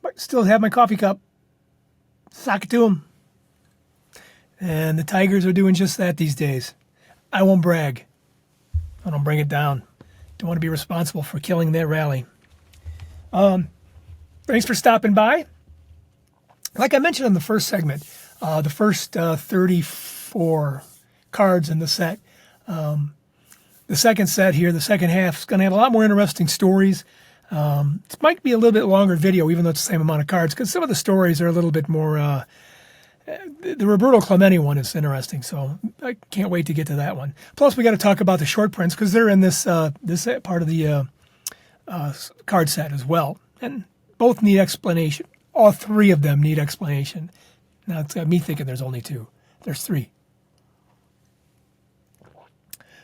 but still have my coffee cup. Sock it to them. And the Tigers are doing just that these days. I won't brag. I don't bring it down. Don't want to be responsible for killing that rally. Thanks for stopping by. Like I mentioned in the first segment, the first 34 cards in the set. The second set here, the second half, is going to have a lot more interesting stories. It might be a little bit longer video, even though it's the same amount of cards, because some of the stories are a little bit more... the Roberto Clemente one is interesting, so I can't wait to get to that one. Plus, we got to talk about the short prints, because they're in this part of the card set as well. And both need explanation. All three of them need explanation. Now, it's got me thinking there's only two. There's three.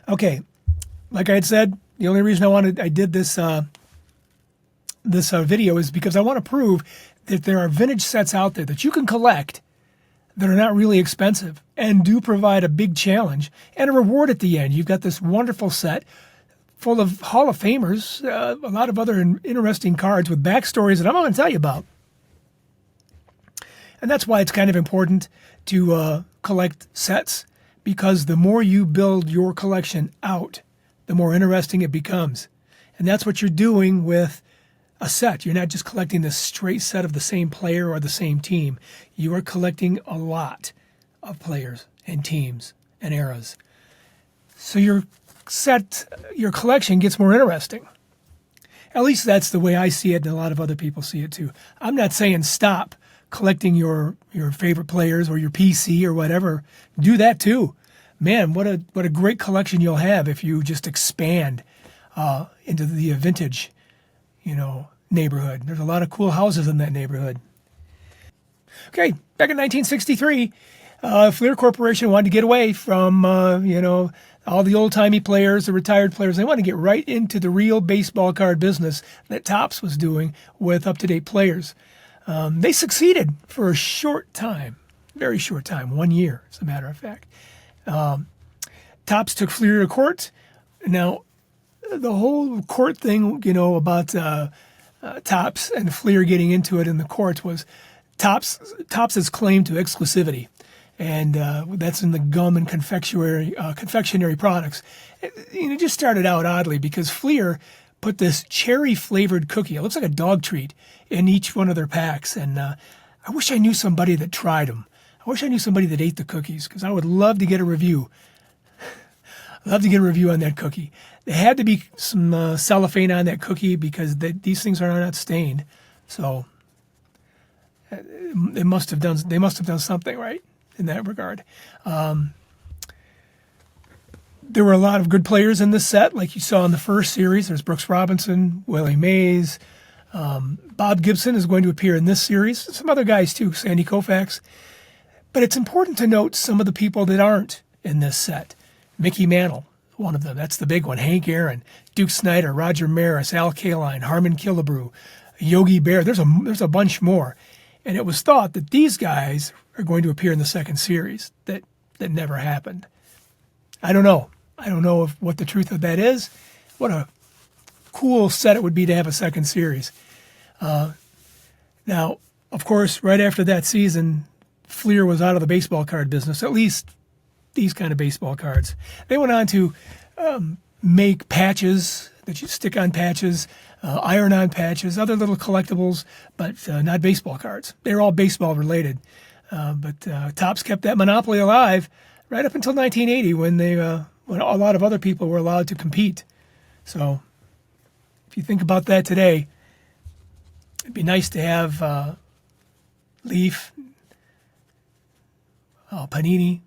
Okay, like I had said, the only reason I did this video is because I want to prove that there are vintage sets out there that you can collect that are not really expensive and do provide a big challenge and a reward at the end. You've got this wonderful set full of Hall of Famers, a lot of other interesting cards with backstories that I'm going to tell you about. And that's why it's kind of important to collect sets, because the more you build your collection out, the more interesting it becomes. And that's what you're doing with a set. You're not just collecting this straight set of the same player or the same team. You are collecting a lot of players and teams and eras. So your collection gets more interesting. At least that's the way I see it, and a lot of other people see it too. I'm not saying stop collecting your favorite players or your PC or whatever. Do that too. Man, what a great collection you'll have if you just expand into the vintage, neighborhood. There's a lot of cool houses in that neighborhood. Okay, back in 1963, Fleer Corporation wanted to get away from, all the old-timey players, the retired players. They wanted to get right into the real baseball card business that Topps was doing with up-to-date players. They succeeded for a short time, very short time, 1 year, as a matter of fact. Topps took Fleer to court. Now, the whole court thing, about Topps and Fleer getting into it in the courts was Topps' claim to exclusivity. And that's in the gum and confectionery products. It just started out oddly because Fleer put this cherry-flavored cookie, it looks like a dog treat, in each one of their packs. And I wish I knew somebody that tried them. I wish I knew somebody that ate the cookies, because I would love to get a review. Love to get a review on that cookie. There had to be some cellophane on that cookie because these things are not stained. So they must have done something right in that regard. There were a lot of good players in this set, like you saw in the first series. There's Brooks Robinson, Willie Mays. Bob Gibson is going to appear in this series. Some other guys too, Sandy Koufax. But it's important to note some of the people that aren't in this set. Mickey Mantle, one of them. That's the big one. Hank Aaron, Duke Snider, Roger Maris, Al Kaline, Harmon Killebrew, Yogi Bear. There's a bunch more. And it was thought that these guys are going to appear in the second series. That never happened. I don't know. I don't know what the truth of that is. What a cool set it would be to have a second series. Now, of course, right after that season, Fleer was out of the baseball card business, at least these kind of baseball cards. They went on to make patches that you stick on patches, iron-on patches, other little collectibles, but not baseball cards. They're all baseball related. But Topps kept that monopoly alive right up until 1980 when when a lot of other people were allowed to compete. So if you think about that today, it'd be nice to have Leaf, Panini,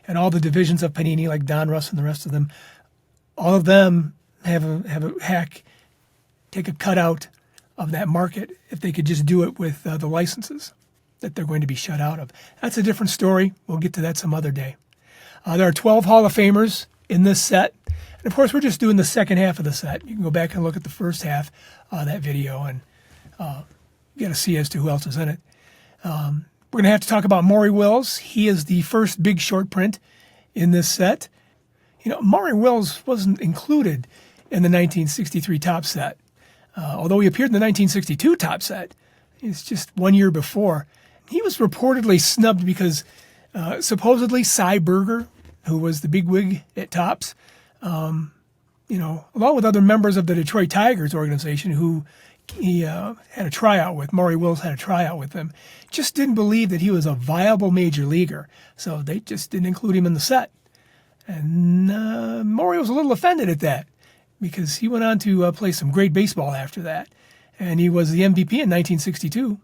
and all the divisions of Panini, like Donruss and the rest of them. All of them have a hack, take a cutout of that market if they could just do it with the licenses that they're going to be shut out of. That's a different story. We'll get to that some other day. There are 12 Hall of Famers in this set. And of course, we're just doing the second half of the set. You can go back and look at the first half of that video and get a see as to who else is in it. We're going to have to talk about Maury Wills. He is the first big short print in this set. Maury Wills wasn't included in the 1963 Topps set. Although he appeared in the 1962 Topps set, It's just 1 year before. He was reportedly snubbed because supposedly Cy Berger, who was the bigwig at Topps, along with other members of the Detroit Tigers organization who he had a tryout with, Maury Wills had a tryout with him, just didn't believe that he was a viable major leaguer. So they just didn't include him in the set. And Maury was a little offended at that because he went on to play some great baseball after that. And he was the MVP in 1962.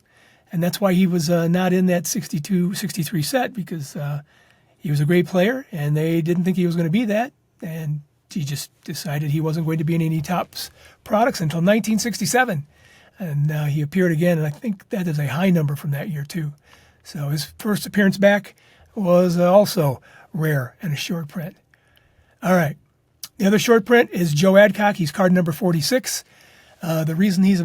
And that's why he was not in that 62-63 set, because he was a great player and they didn't think he was going to be that. And he just decided he wasn't going to be in any Topps products until 1967. And he appeared again, and I think that is a high number from that year, too. So his first appearance back was also rare and a short print. All right. The other short print is Joe Adcock. He's card number 46. The reason he's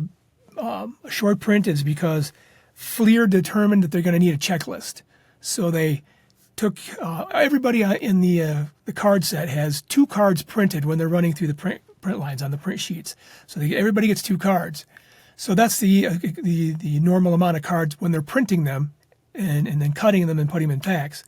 a short print is because Fleer determined that they're going to need a checklist. So they took everybody in the card set has 2 cards printed when they're running through the print lines on the print sheets. So everybody gets 2 cards. So that's the normal amount of cards when they're printing them and then cutting them and putting them in packs.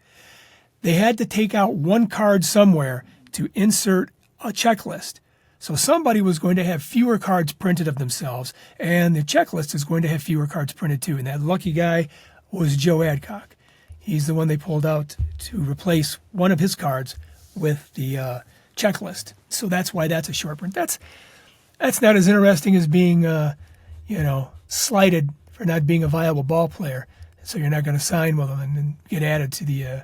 They had to take out 1 card somewhere to insert a checklist. So somebody was going to have fewer cards printed of themselves, and the checklist is going to have fewer cards printed too. And that lucky guy was Joe Adcock. He's the one they pulled out to replace one of his cards with the checklist. So that's why that's a short print. That's not as interesting as being, slighted for not being a viable ball player. So you're not going to sign with him and then get added to the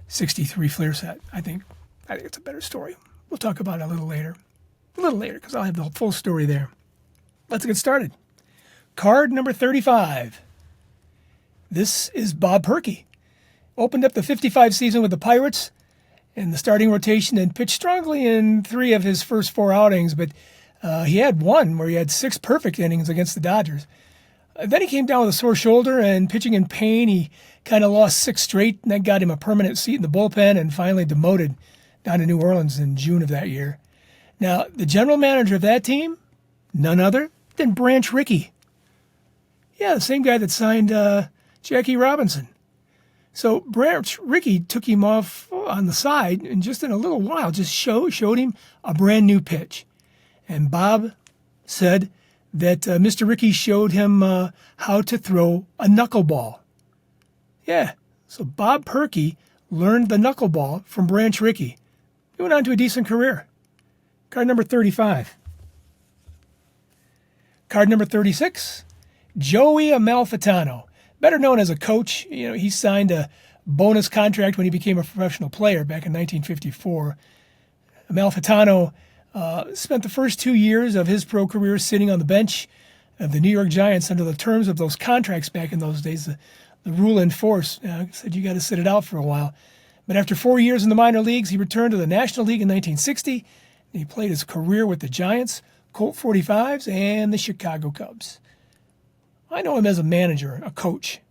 63 Fleer set. I think it's a better story. We'll talk about it a little later, because I'll have the full story there. Let's get started. Card number 35. This is Bob Perky. Opened up the 55 season with the Pirates in the starting rotation and pitched strongly in 3 of his first 4 outings, but he had one where he had 6 perfect innings against the Dodgers. Then he came down with a sore shoulder and pitching in pain. He kind of lost 6 straight, and that got him a permanent seat in the bullpen and finally demoted down to New Orleans in June of that year. Now, the general manager of that team, none other than Branch Rickey. Yeah, the same guy that signed Jackie Robinson. So Branch Rickey took him off on the side and just in a little while just showed him a brand new pitch. And Bob said that Mr. Rickey showed him how to throw a knuckleball. Yeah, so Bob Perky learned the knuckleball from Branch Rickey. He went on to a decent career. Card number 35. Card number 36, Joey Amalfitano. Better known as a coach. He signed a bonus contract when he became a professional player back in 1954. Amalfitano spent the first 2 years of his pro career sitting on the bench of the New York Giants under the terms of those contracts back in those days. The rule in force said you got to sit it out for a while. But after 4 years in the minor leagues, he returned to the National League in 1960. And he played his career with the Giants, Colt 45s, and the Chicago Cubs. I know him as a manager, a coach.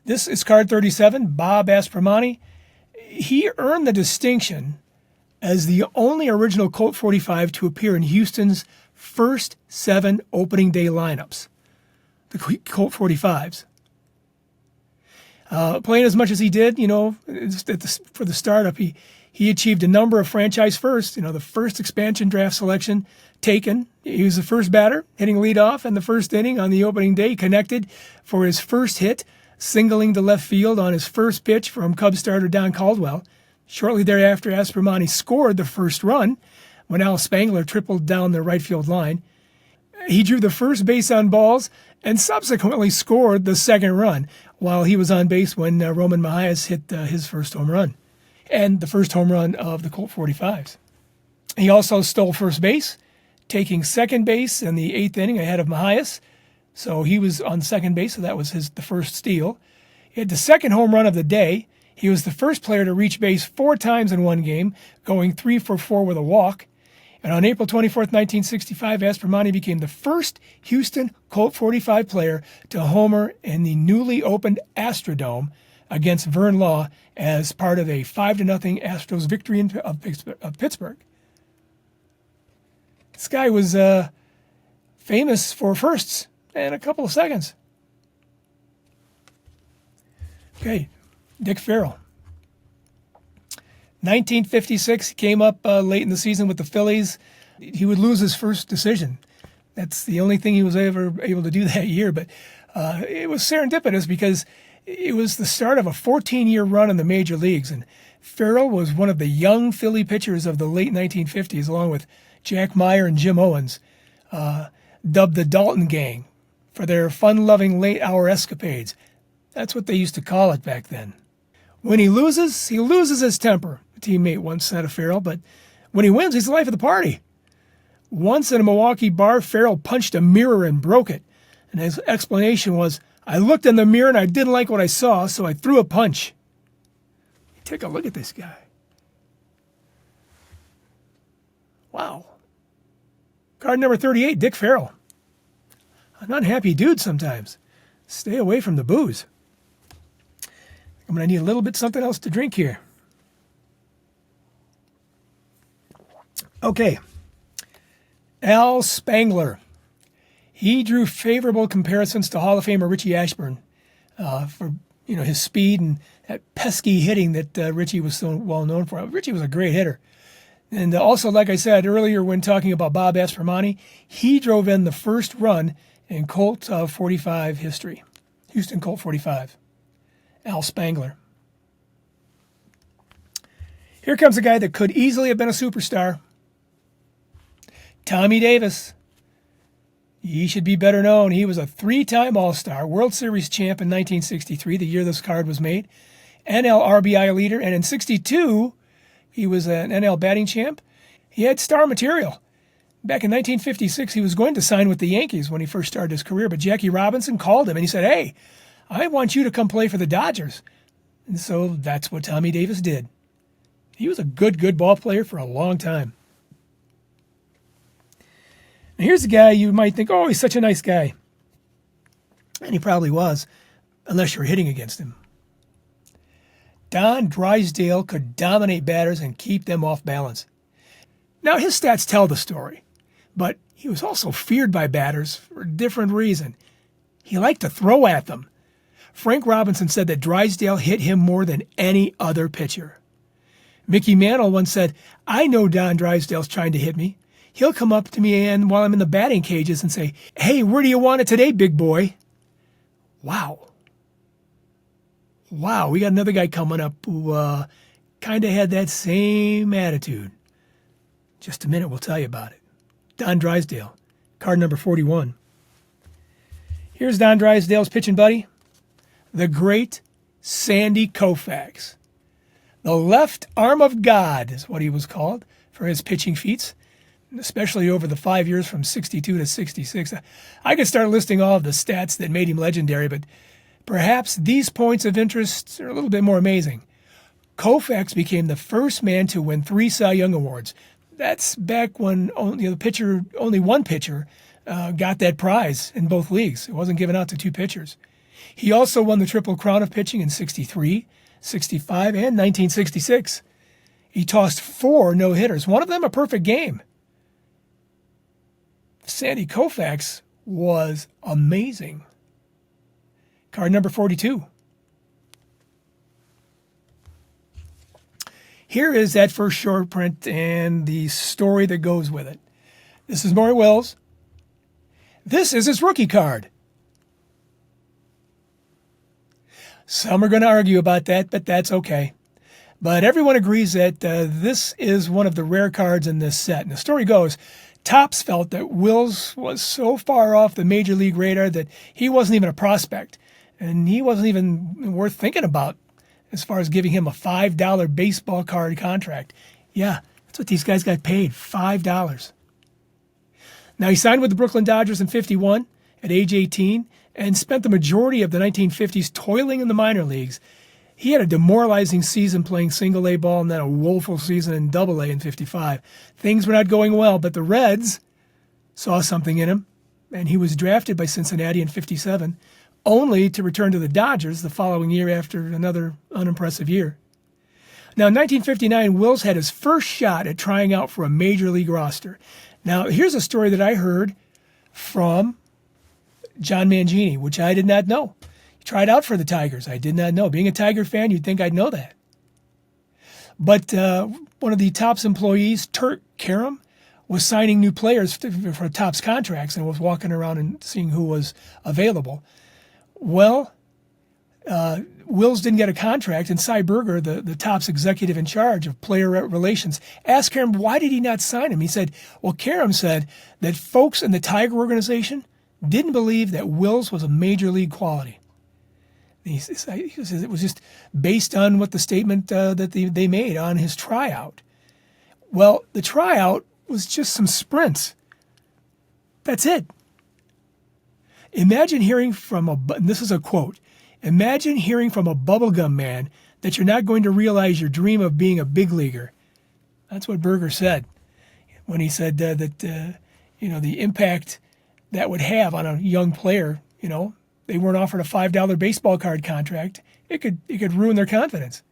This is card 37, Bob Aspromonte. He earned the distinction as the only original Colt 45 to appear in Houston's first 7 opening day lineups, the Colt 45s. Playing as much as he did, for the startup, he achieved a number of franchise firsts. The first expansion draft selection taken. He was the first batter, hitting leadoff in the first inning on the opening day. He connected for his first hit, singling to left field on his first pitch from Cubs starter Don Caldwell. Shortly thereafter, Aspromonte scored the first run when Al Spangler tripled down the right field line. He drew the first base on balls and subsequently scored the second run while he was on base when Roman Mahias hit his first home run and the first home run of the Colt 45s. He also stole first base, taking second base in the 8th inning ahead of Mahias. So he was on second base, so that was the first steal. He had the second home run of the day. He was the first player to reach base 4 times in one game, going 3 for 4 with a walk. And on April 24th, 1965, Aspromonte became the first Houston Colt 45 player to homer in the newly opened Astrodome against Vern Law as part of a 5-0 Astros victory of Pittsburgh. This guy was famous for firsts and a couple of seconds. Okay, Dick Farrell. 1956, he came up late in the season with the Phillies. He would lose his first decision. That's the only thing he was ever able to do that year. But it was serendipitous because it was the start of a 14-year run in the major leagues. And Farrell was one of the young Philly pitchers of the late 1950s, along with Jack Meyer and Jim Owens, dubbed the Dalton Gang for their fun-loving late-hour escapades. That's what they used to call it back then. When he loses his temper, a teammate once said of Farrell, but when he wins, he's the life of the party. Once in a Milwaukee bar, Farrell punched a mirror and broke it. And his explanation was, I looked in the mirror and I didn't like what I saw, so I threw a punch. Take a look at this guy. Wow. Card number 38, Dick Farrell. An unhappy dude sometimes. Stay away from the booze. I'm going to need a little bit something else to drink here. Okay. Al Spangler. He drew favorable comparisons to Hall of Famer Richie Ashburn for his speed and that pesky hitting that Richie was so well known for. Richie was a great hitter. And also, like I said earlier when talking about Bob Aspermani, he drove in the first run in Colt 45 history. Houston Colt 45. Al Spangler. Here comes a guy that could easily have been a superstar. Tommy Davis. He should be better known. He was a 3-time All-Star, World Series champ in 1963, the year this card was made, NL RBI leader, and in 62, he was an NL batting champ. He had star material. Back in 1956, he was going to sign with the Yankees when he first started his career, but Jackie Robinson called him and he said, hey, I want you to come play for the Dodgers. And so that's what Tommy Davis did. He was a good ball player for a long time. Now here's a guy you might think, oh, he's such a nice guy. And he probably was, unless you're hitting against him. Don Drysdale could dominate batters and keep them off balance. Now his stats tell the story, but he was also feared by batters for a different reason. He liked to throw at them. Frank Robinson said that Drysdale hit him more than any other pitcher. Mickey Mantle once said, I know Don Drysdale's trying to hit me. He'll come up to me and while I'm in the batting cages and say, hey, where do you want it today, big boy? Wow, we got another guy coming up who kind of had that same attitude. Just a minute, we'll tell you about it. Don Drysdale, card number 41. Here's Don Drysdale's pitching buddy, the great Sandy Koufax. The left arm of God is what he was called for his pitching feats, especially over the 5 years from 62 to 66. I could start listing all of the stats that made him legendary, but perhaps these points of interest are a little bit more amazing. Koufax became the first man to win 3 Cy Young Awards. That's back when only one pitcher got that prize in both leagues. It wasn't given out to 2 pitchers. He also won the Triple Crown of pitching in 63, 65, and 1966. He tossed 4 no-hitters, one of them a perfect game. Sandy Koufax was amazing. Card number 42. Here is that first short print and the story that goes with it. This is Maury Wills. This is his rookie card. Some are going to argue about that, but that's okay. But everyone agrees that this is one of the rare cards in this set. And the story goes, Topps felt that Wills was so far off the major league radar that he wasn't even a prospect. And he wasn't even worth thinking about as far as giving him a $5 baseball card contract. Yeah, that's what these guys got paid, $5. Now, he signed with the Brooklyn Dodgers in 51 at age 18 and spent the majority of the 1950s toiling in the minor leagues. He had a demoralizing season playing single-A ball and then a woeful season in Double-A in 55. Things were not going well, but the Reds saw something in him, and he was drafted by Cincinnati in 57, only to return to the Dodgers the following year after another unimpressive year. Now, in 1959, Wills had his first shot at trying out for a major league roster. Now, here's a story that I heard from John Mangini, which I did not know. He tried out for the Tigers. I did not know. Being a Tiger fan, you'd think I'd know that. But one of the Topps employees, Turk Karam, was signing new players for Topps contracts and was walking around and seeing who was available. Well, Wills didn't get a contract, and Cy Berger, the Topps executive in charge of player relations, asked Karam why did he not sign him. He said, well, Karam said that folks in the Tiger organization didn't believe that Wills was a major league quality. He says it was just based on what the statement that they made on his tryout. Well, the tryout was just some sprints. That's it. Imagine hearing from and this is a quote, imagine hearing from a bubblegum man that you're not going to realize your dream of being a big leaguer. That's what Berger said when he said that the impact that would have on a young player, they weren't offered a $5 baseball card contract. It could ruin their confidence.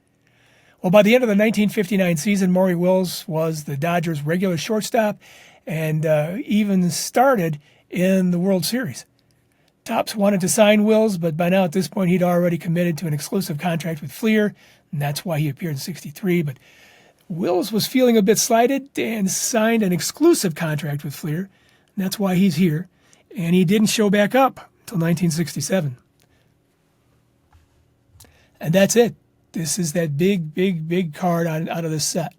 Well, by the end of the 1959 season, Maury Wills was the Dodgers' regular shortstop and even started in the World Series. Topps wanted to sign Wills, but by now at this point he'd already committed to an exclusive contract with Fleer, and that's why he appeared in '63. But Wills was feeling a bit slighted and signed an exclusive contract with Fleer, and that's why he's here. And he didn't show back up until 1967. And that's it. This is that big card out of this set.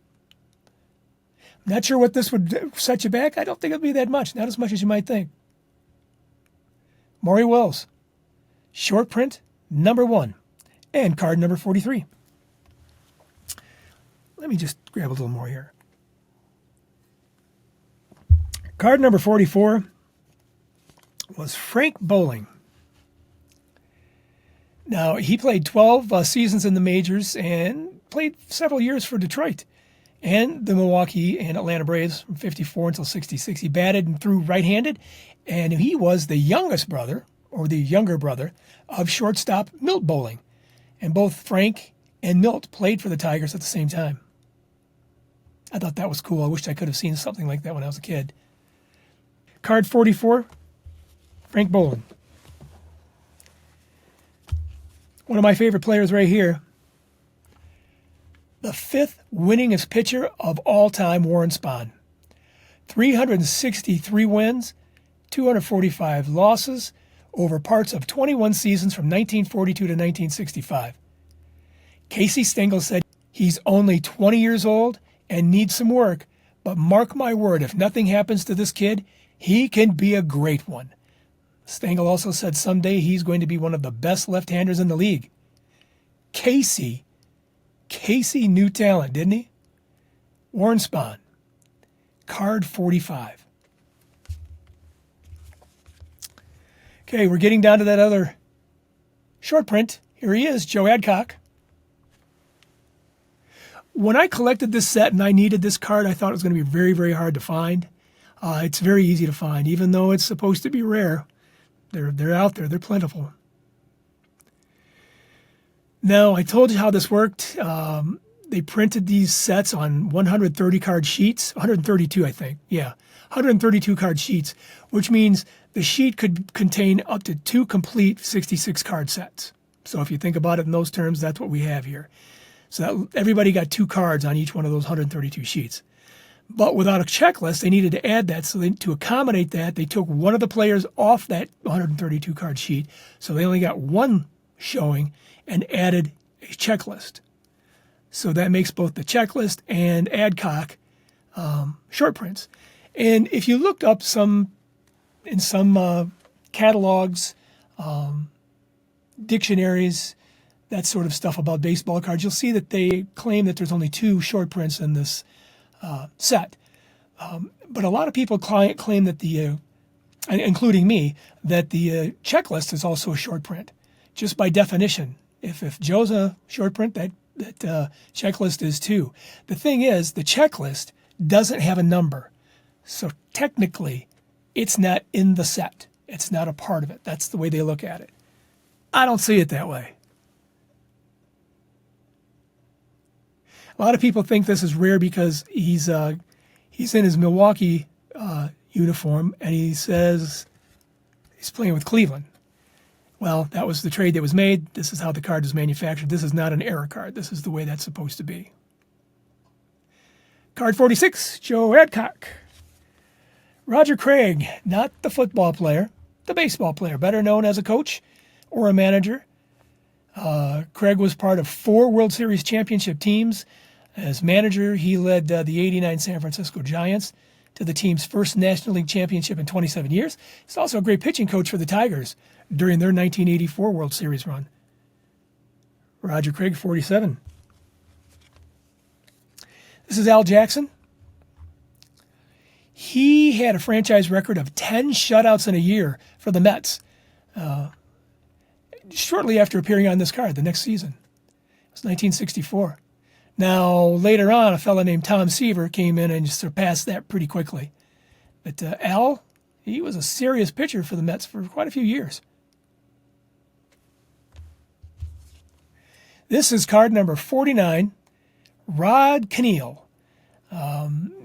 I'm not sure what this would set you back. I don't think it'll be that much. Not as much as you might think. Maury Wills, short print, number 1, and card number 43. Let me just grab a little more here. Card number 44 was Frank Bowling. Now, he played 12 seasons in the majors and played several years for Detroit and the Milwaukee and Atlanta Braves from 54 until 66. He batted and threw right-handed, and he was the youngest brother, or the younger brother, of shortstop Milt Bowling. And both Frank and Milt played for the Tigers at the same time. I thought that was cool. I wished I could have seen something like that when I was a kid. Card 44, Frank Bowling. One of my favorite players right here. The 5th winningest pitcher of all time, Warren Spahn. 363 wins, 245 losses over parts of 21 seasons from 1942 to 1965. Casey Stengel said he's only 20 years old and needs some work, but mark my word, if nothing happens to this kid, he can be a great one. Stengel also said someday he's going to be one of the best left-handers in the league. Casey knew talent, didn't he? Warren Spahn, card 45. Okay, we're getting down to that other short print. Here he is, Joe Adcock. When I collected this set and I needed this card, I thought it was going to be very, very hard to find. It's very easy to find, even though it's supposed to be rare. They're out there. They're plentiful. Now, I told you how this worked. They printed these sets on 130 card sheets, 132, I think. Yeah, 132 card sheets, which means the sheet could contain up to 2 complete 66 card sets. So if you think about it in those terms, that's what we have here. So that everybody got 2 cards on each one of those 132 sheets. But without a checklist, they needed to add that. So to accommodate that, they took one of the players off that 132 card sheet. So they only got one showing and added a checklist. So that makes both the checklist and Adcock short prints. And if you looked up in some catalogs, dictionaries, that sort of stuff about baseball cards, you'll see that they claim that there's only 2 short prints in this set. But a lot of people claim that including me, that the checklist is also a short print. Just by definition, if Joe's a short print, that checklist is too. The thing is, the checklist doesn't have a number. So technically, it's not in the set. It's not a part of it. That's the way they look at it. I don't see it that way. A lot of people think this is rare because he's in his Milwaukee uniform, and he says he's playing with Cleveland. Well, that was the trade that was made. This is how the card was manufactured. This is not an error card. This is the way that's supposed to be. Card 46, Joe Adcock. Roger Craig, not the football player, the baseball player, better known as a coach or a manager. Craig was part of 4 World Series championship teams. As manager, he led the '89 San Francisco Giants to the team's first National League championship in 27 years. He's also a great pitching coach for the Tigers during their 1984 World Series run. Roger Craig, 47. This is Al Jackson. He had a franchise record of 10 shutouts in a year for the Mets shortly after appearing on this card the next season. It was 1964. Now, later on, a fellow named Tom Seaver came in and surpassed that pretty quickly. But Al, he was a serious pitcher for the Mets for quite a few years. This is card number 49, Rod Kniel.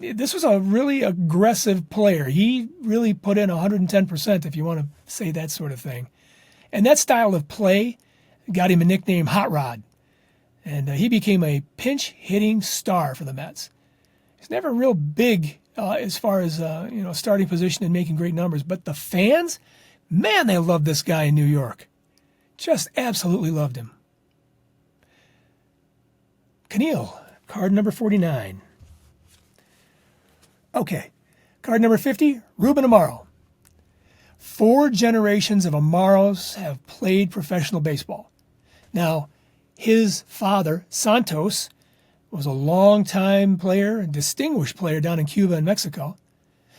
This was a really aggressive player. He really put in 110%, if you want to say that sort of thing. And that style of play got him a nickname, Hot Rod. And he became a pinch-hitting star for the Mets. He's never real big as far as starting position and making great numbers. But the fans, man, they loved this guy in New York. Just absolutely loved him. Kniel, card number 49. Okay, card number 50, Ruben Amaro. 4 generations of Amaros have played professional baseball. Now, his father, Santos, was a long-time player, a distinguished player down in Cuba and Mexico.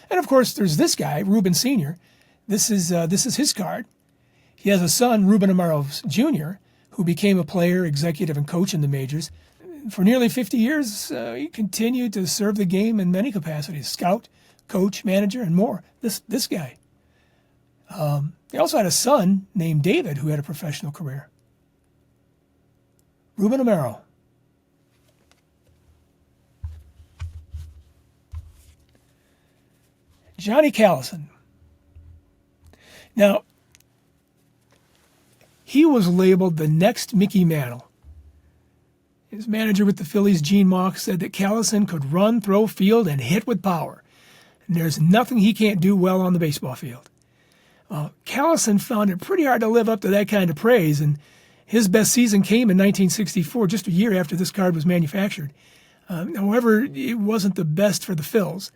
And of course, there's this guy, Ruben Sr. This is his card. He has a son, Ruben Amaro Jr., who became a player, executive, and coach in the majors. For nearly 50 years, he continued to serve the game in many capacities: scout, coach, manager, and more. This guy. He also had a son named David who had a professional career. Ruben Amaro. Johnny Callison. Now, he was labeled the next Mickey Mantle. His manager with the Phillies, Gene Mauch, said that Callison could run, throw, field, and hit with power. And there's nothing he can't do well on the baseball field. Callison found it pretty hard to live up to that kind of praise, and his best season came in 1964, just a year after this card was manufactured. However, it wasn't the best for the Phils.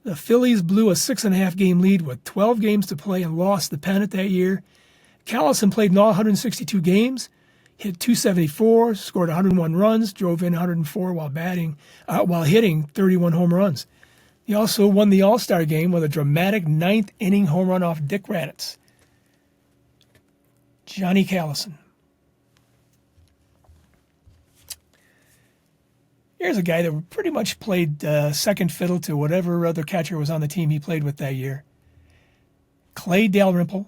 The Phillies blew a 6.5-game lead with 12 games to play and lost the pennant that year. Callison played in all 162 games, hit .274, scored 101 runs, drove in 104 while hitting 31 home runs. He also won the All-Star game with a dramatic 9th-inning home run off Dick Raditz. Johnny Callison. Here's a guy that pretty much played second fiddle to whatever other catcher was on the team he played with that year. Clay Dalrymple.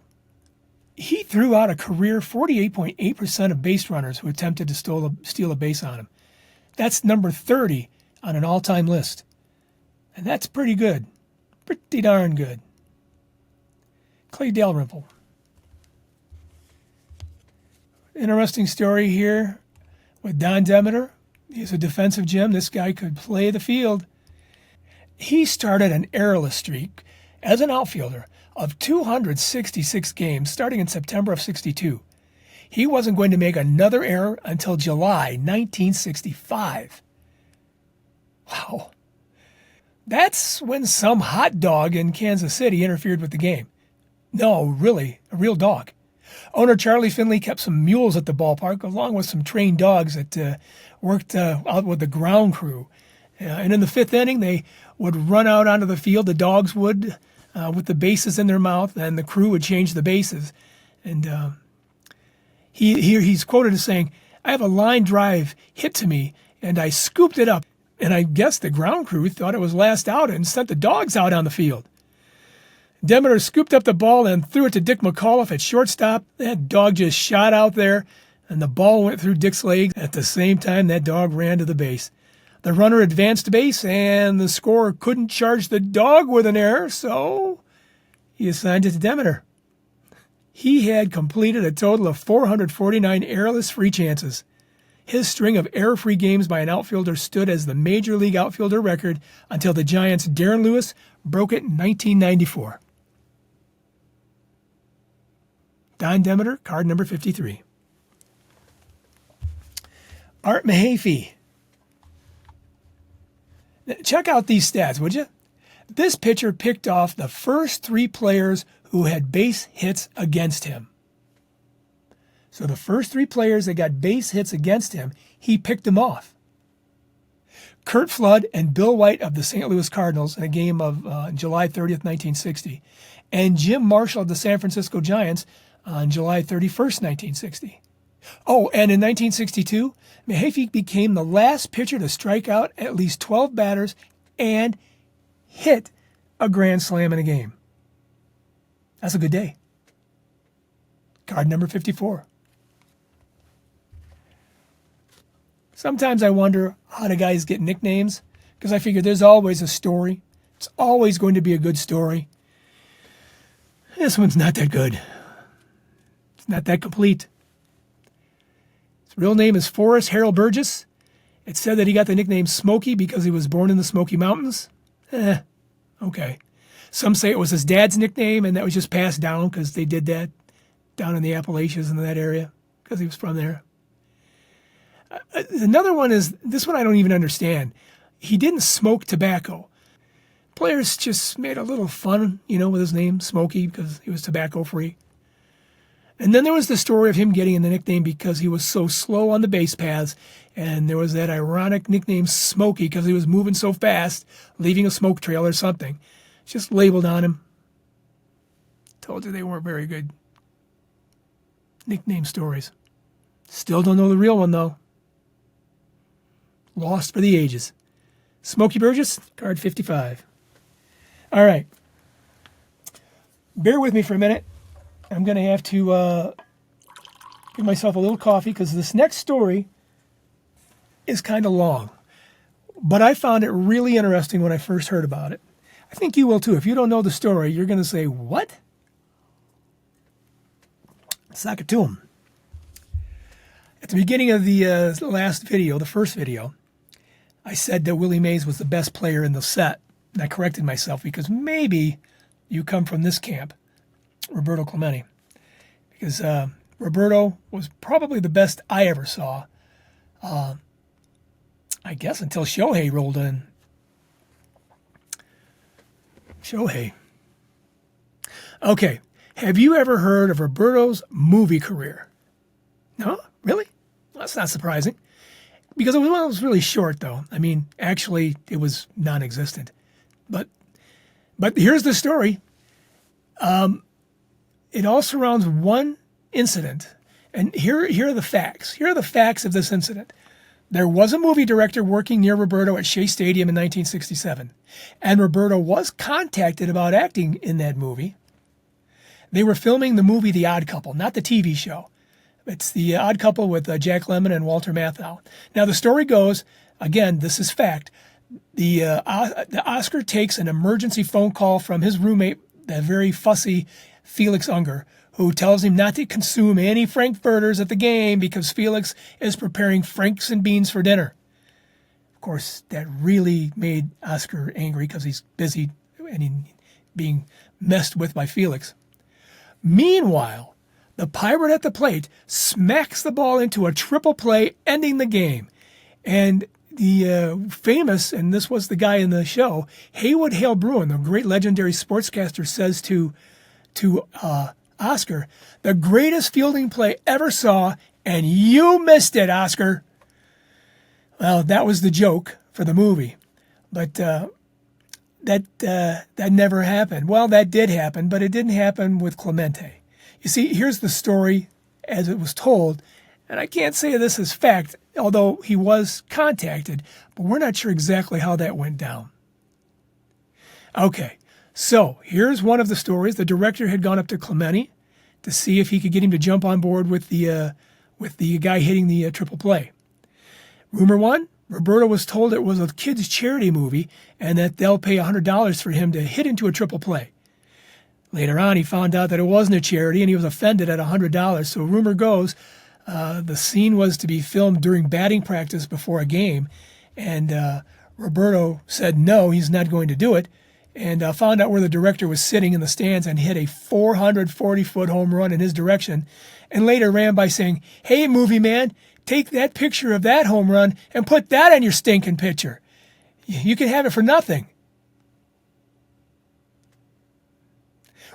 He threw out a career 48.8% of base runners who attempted to steal a base on him. That's number 30 on an all-time list. And that's pretty good. Pretty darn good. Clay Dalrymple. Interesting story here with Don Demeter. He's a defensive gem. This guy could play the field. He started an errorless streak as an outfielder of 266 games starting in September of '62. He wasn't going to make another error until July 1965. Wow. That's when some hot dog in Kansas City interfered with the game. No, really, a real dog. Owner Charlie Finley kept some mules at the ballpark, along with some trained dogs that worked out with the ground crew. And in the 5th inning, they would run out onto the field, the dogs would, with the bases in their mouth, and the crew would change the bases. And he's quoted as saying, "I have a line drive hit to me, and I scooped it up. And I guess the ground crew thought it was last out and sent the dogs out on the field." Demeter scooped up the ball and threw it to Dick McAuliffe at shortstop. That dog just shot out there, and the ball went through Dick's legs. At the same time, that dog ran to the base. The runner advanced to base, and the scorer couldn't charge the dog with an error, so he assigned it to Demeter. He had completed a total of 449 errorless free chances. His string of error-free games by an outfielder stood as the Major League outfielder record until the Giants' Darren Lewis broke it in 1994. Don Demeter, card number 53. Art Mahaffey. Check out these stats, would you? This pitcher picked off the first 3 players who had base hits against him. So the first 3 players that got base hits against him, he picked them off. Curt Flood and Bill White of the St. Louis Cardinals in a game of July 30th, 1960, and Jim Marshall of the San Francisco Giants on July 31st, 1960. Oh, and in 1962, Mahaffey became the last pitcher to strike out at least 12 batters and hit a grand slam in a game. That's a good day. Card number 54. Sometimes I wonder how the guys get nicknames, because I figure there's always a story. It's always going to be a good story. This one's not that good. It's not that complete. His real name is Forrest Harold Burgess. It's said that he got the nickname Smokey because he was born in the Smoky Mountains. Okay. Some say it was his dad's nickname and that was just passed down because they did that down in the Appalachians in that area because he was from there. Another one is, this one I don't even understand. He didn't smoke tobacco. Players just made a little fun, with his name, Smokey, because he was tobacco free. And then there was the story of him getting the nickname because he was so slow on the base paths, and there was that ironic nickname Smokey because he was moving so fast, leaving a smoke trail or something. Just labeled on him. Told you they weren't very good nickname stories. Still don't know the real one, though. Lost for the ages. Smokey Burgess, card 55. All right. Bear with me for a minute. I'm going to have to give myself a little coffee because this next story is kind of long. But I found it really interesting when I first heard about it. I think you will too. If you don't know the story, you're going to say, what? Sock it to 'em. At the beginning of the last video, the first video, I said that Willie Mays was the best player in the set. And I corrected myself because maybe you come from this camp, Roberto Clemente. Because Roberto was probably the best I ever saw, I guess, until Shohei rolled in. Shohei. Okay, have you ever heard of Roberto's movie career? No? Really? Well, that's not surprising. Because it was really short, though. I mean, actually, it was non-existent. But here's the story. It all surrounds one incident. And here are the facts. Here are the facts of this incident. There was a movie director working near Roberto at Shea Stadium in 1967. And Roberto was contacted about acting in that movie. They were filming the movie The Odd Couple, not the TV show. It's The Odd Couple with Jack Lemmon and Walter Matthau. Now, the story goes, again, this is fact, the Oscar takes an emergency phone call from his roommate, the very fussy Felix Unger, who tells him not to consume any frankfurters at the game because Felix is preparing franks and beans for dinner. Of course, that really made Oscar angry because he's busy and being messed with by Felix. Meanwhile, the Pirate at the plate smacks the ball into a triple play, ending the game. And the famous, and this was the guy in the show, Haywood Hale Bruin, the great legendary sportscaster, says to Oscar, the greatest fielding play ever saw, and you missed it, Oscar. Well, that was the joke for the movie. But that never happened. Well, that did happen, but it didn't happen with Clemente. You see, here's the story as it was told, and I can't say this is fact, although he was contacted, but we're not sure exactly how that went down. Okay, so here's one of the stories. The director had gone up to Clemente to see if he could get him to jump on board with the guy hitting the triple play. Rumor one, Roberto was told it was a kids' charity movie and that they'll pay $100 for him to hit into a triple play. Later on, he found out that it wasn't a charity and he was offended at $100. So rumor goes the scene was to be filmed during batting practice before a game. And Roberto said no, he's not going to do it. And found out where the director was sitting in the stands and hit a 440-foot home run in his direction. And later ran by saying, "Hey, movie man, take that picture of that home run and put that on your stinking picture. You can have it for nothing."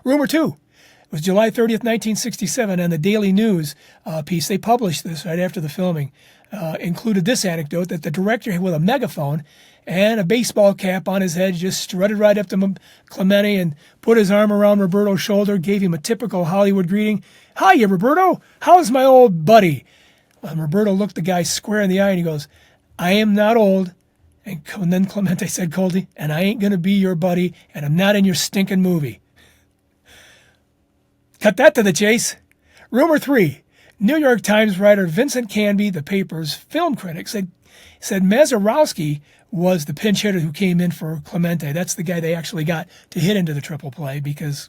Rumor 2. It was July 30th, 1967, and the Daily News piece, they published this right after the filming, included this anecdote that the director with a megaphone and a baseball cap on his head just strutted right up to Clemente and put his arm around Roberto's shoulder, gave him a typical Hollywood greeting. "Hiya, Roberto. How's my old buddy?" And Roberto looked the guy square in the eye and he goes, "I am not old." And then Clemente said coldly, "And I ain't going to be your buddy, and I'm not in your stinking movie." Cut that to the chase. Rumor 3. New York Times writer Vincent Canby, the paper's film critic, said Mazeroski was the pinch hitter who came in for Clemente. That's the guy they actually got to hit into the triple play because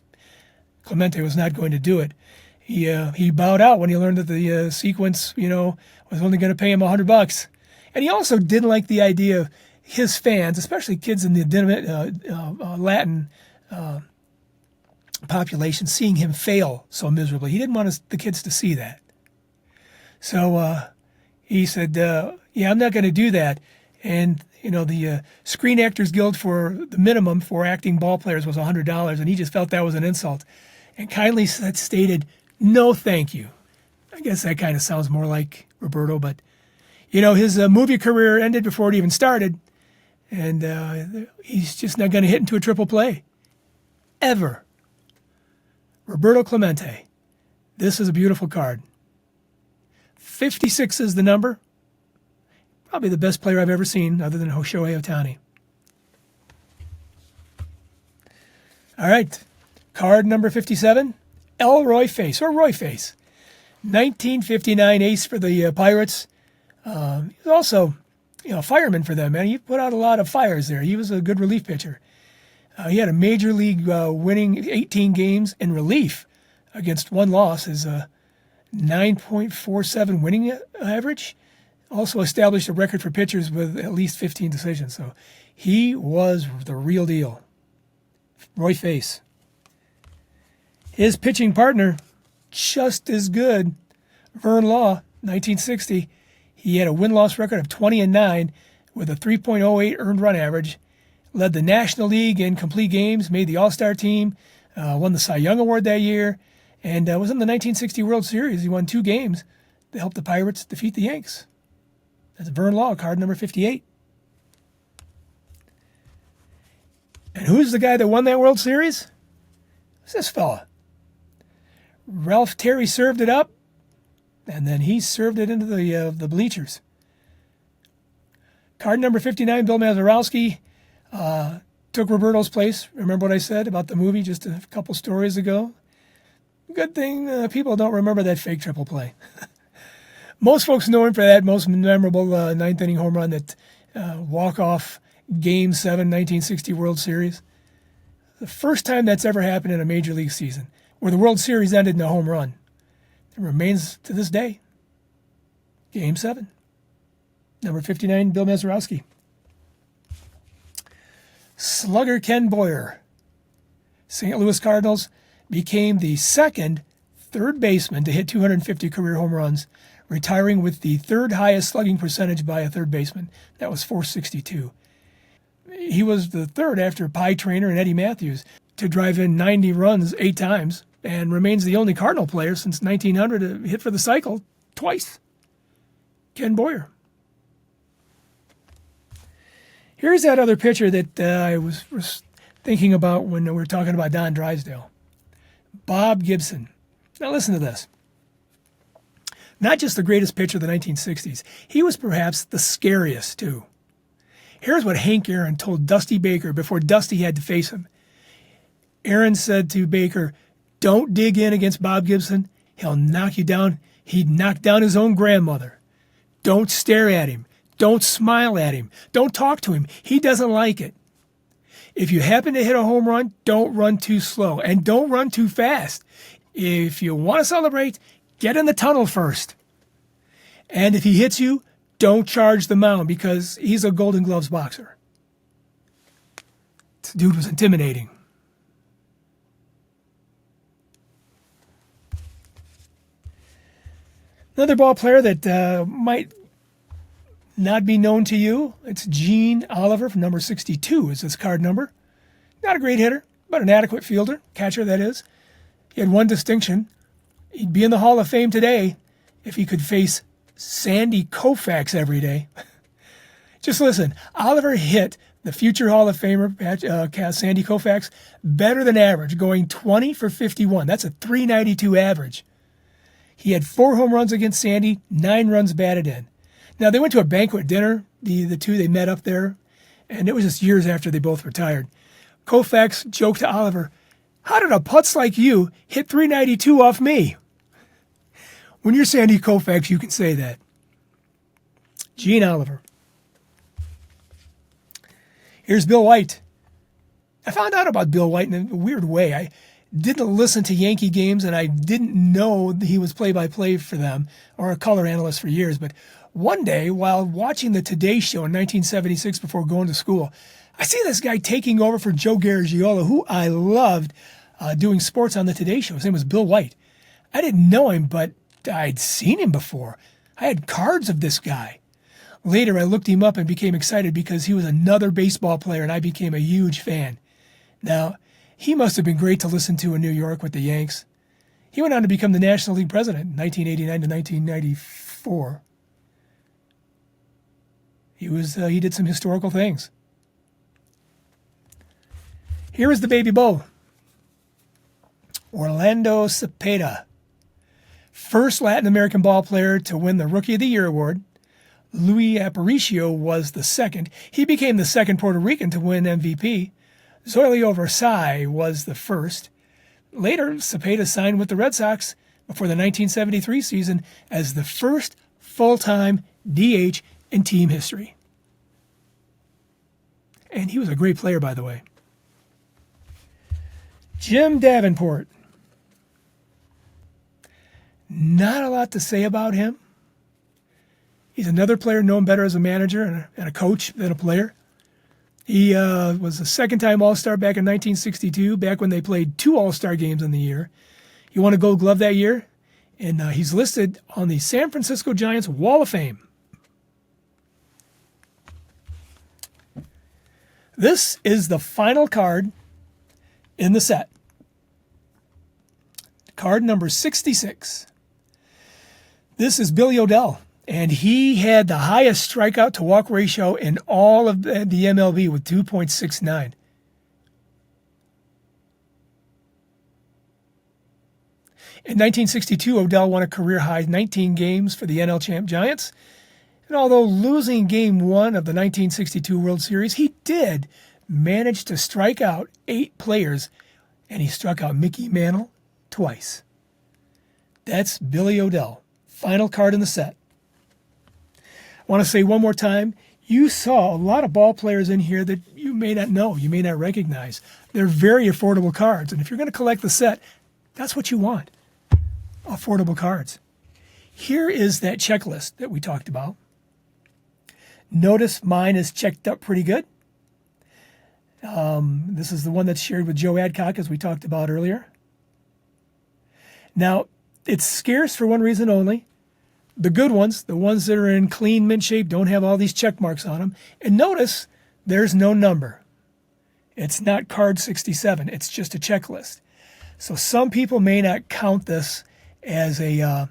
Clemente was not going to do it. He bowed out when he learned that the sequence, was only going to pay him $100. And he also didn't like the idea of his fans, especially kids in the Latin population, seeing him fail so miserably. He didn't want the kids to see that. So he said, "Yeah, I'm not going to do that." And the Screen Actors Guild for the minimum for acting ball players was $100, and he just felt that was an insult, and kindly stated, "No, thank you." I guess that kind of sounds more like Roberto, but his movie career ended before it even started, and he's just not going to hit into a triple play ever. Roberto Clemente. This is a beautiful card. 56 is the number. Probably the best player I've ever seen other than Shohei Ohtani. All right. Card number 57. Elroy Face, or Roy Face. 1959 ace for the Pirates. He's also a fireman for them, man. He put out a lot of fires there. He was a good relief pitcher. He had a major league winning 18 games in relief against one loss. His 9.47 winning average. Also established a record for pitchers with at least 15 decisions. So he was the real deal. Roy Face. His pitching partner, just as good, Vern Law, 1960. He had a win-loss record of 20-9 with a 3.08 earned run average. Led the National League in complete games, made the All-Star team, won the Cy Young Award that year, and was in the 1960 World Series. He won 2 games to help the Pirates defeat the Yanks. That's Vern Law, card number 58. And who's the guy that won that World Series? It's this fella. Ralph Terry served it up, and then he served it into the bleachers. Card number 59, Bill Mazeroski. Took Roberto's place. Remember what I said about the movie just a couple stories ago? Good thing people don't remember that fake triple play. Most folks know him for that most memorable ninth inning home run, that walk-off Game 7 1960 World Series. The first time that's ever happened in a major league season, where the World Series ended in a home run. It remains to this day. Game 7. Number 59, Bill Mazeroski. Slugger Ken Boyer. St. Louis Cardinals became the second third baseman to hit 250 career home runs, retiring with the third highest slugging percentage by a third baseman. That was .462. He was the third after Pie Traynor and Eddie Matthews to drive in 90 runs 8 times, and remains the only Cardinal player since 1900 to hit for the cycle twice. Ken Boyer. Here's that other pitcher that I was thinking about when we were talking about Don Drysdale. Bob Gibson. Now listen to this. Not just the greatest pitcher of the 1960s, he was perhaps the scariest too. Here's what Hank Aaron told Dusty Baker before Dusty had to face him. Aaron said to Baker, "Don't dig in against Bob Gibson. He'll knock you down. He'd knock down his own grandmother. Don't stare at him. Don't smile at him. Don't talk to him. He doesn't like it. If you happen to hit a home run, don't run too slow and don't run too fast. If you want to celebrate, get in the tunnel first. And if he hits you, don't charge the mound because he's a Golden Gloves boxer. This dude was intimidating. Another ball player that might not be known to you, it's Gene Oliver from number 62 is his card number. Not a great hitter, but an adequate fielder, catcher that is. He had one distinction. He'd be in the Hall of Fame today if he could face Sandy Koufax every day. Just listen, Oliver hit the future Hall of Famer, Sandy Koufax, better than average, going 20 for 51. That's a .392 average. He had 4 home runs against Sandy, 9 runs batted in. Now, they went to a banquet dinner, the two, they met up there, and it was just years after they both retired. Koufax joked to Oliver, "How did a putz like you hit .392 off me?" When you're Sandy Koufax, you can say that. Gene Oliver. Here's Bill White. I found out about Bill White in a weird way. I didn't listen to Yankee games, and I didn't know that he was play-by-play for them or a color analyst for years. But one day, while watching the Today Show in 1976 before going to school, I see this guy taking over for Joe Garagiola, who I loved doing sports on the Today Show. His name was Bill White. I didn't know him, but I'd seen him before. I had cards of this guy. Later, I looked him up and became excited because he was another baseball player, and I became a huge fan. Now, he must have been great to listen to in New York with the Yanks. He went on to become the National League president in 1989 to 1994. He did some historical things. Here is the baby Bo. Orlando Cepeda. First Latin American ball player to win the Rookie of the Year award. Luis Aparicio was the second. He became the second Puerto Rican to win MVP. Zoilio Versailles was the first. Later, Cepeda signed with the Red Sox before the 1973 season as the first full-time DH in team history. And he was a great player, by the way. Jim Davenport. Not a lot to say about him. He's another player known better as a manager and a coach than a player. He was a second-time All-Star back in 1962, back when they played 2 All-Star games in the year. He won a Gold Glove that year, and he's listed on the San Francisco Giants Wall of Fame. This is the final card in the set. Card number 66. This is Billy O'Dell. And he had the highest strikeout to walk ratio in all of the MLB with 2.69. In 1962, O'Dell won a career-high 19 games for the NL champ Giants. And although losing Game 1 of the 1962 World Series, he did manage to strike out 8 players, and he struck out Mickey Mantle twice. That's Billy O'Dell. Final card in the set. I want to say one more time, you saw a lot of ball players in here that you may not know, you may not recognize. They're very affordable cards, and if you're going to collect the set, that's what you want, affordable cards. Here is that checklist that we talked about. Notice mine is checked up pretty good. This is the one that's shared with Joe Adcock, as we talked about earlier. Now, it's scarce for one reason only. The good ones, the ones that are in clean mint shape, don't have all these check marks on them. And notice there's no number. It's not card 67. It's just a checklist. So some people may not count this as a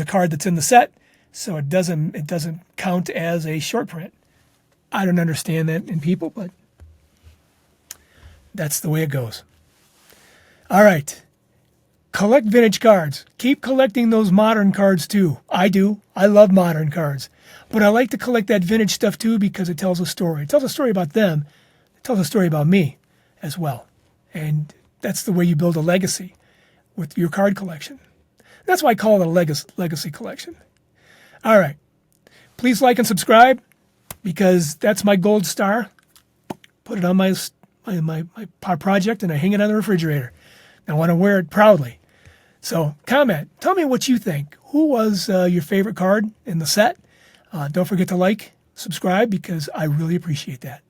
card that's in the set, so it doesn't count as a short print. I don't understand that in people, but that's the way it goes. All right. Collect vintage cards. Keep collecting those modern cards too. I do. I love modern cards. But I like to collect that vintage stuff too because it tells a story. It tells a story about them. It tells a story about me as well. And that's the way you build a legacy with your card collection. That's why I call it a legacy collection. All right. Please like and subscribe, because that's my gold star. Put it on my project, and I hang it on the refrigerator. I want to wear it proudly. So comment. Tell me what you think. Who was your favorite card in the set? Don't forget to like, subscribe, because I really appreciate that.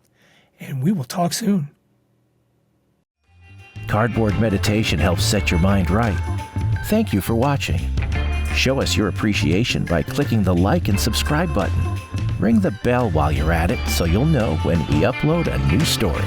And we will talk soon. Cardboard meditation helps set your mind right. Thank you for watching. Show us your appreciation by clicking the like and subscribe button. Ring the bell while you're at it so you'll know when we upload a new story.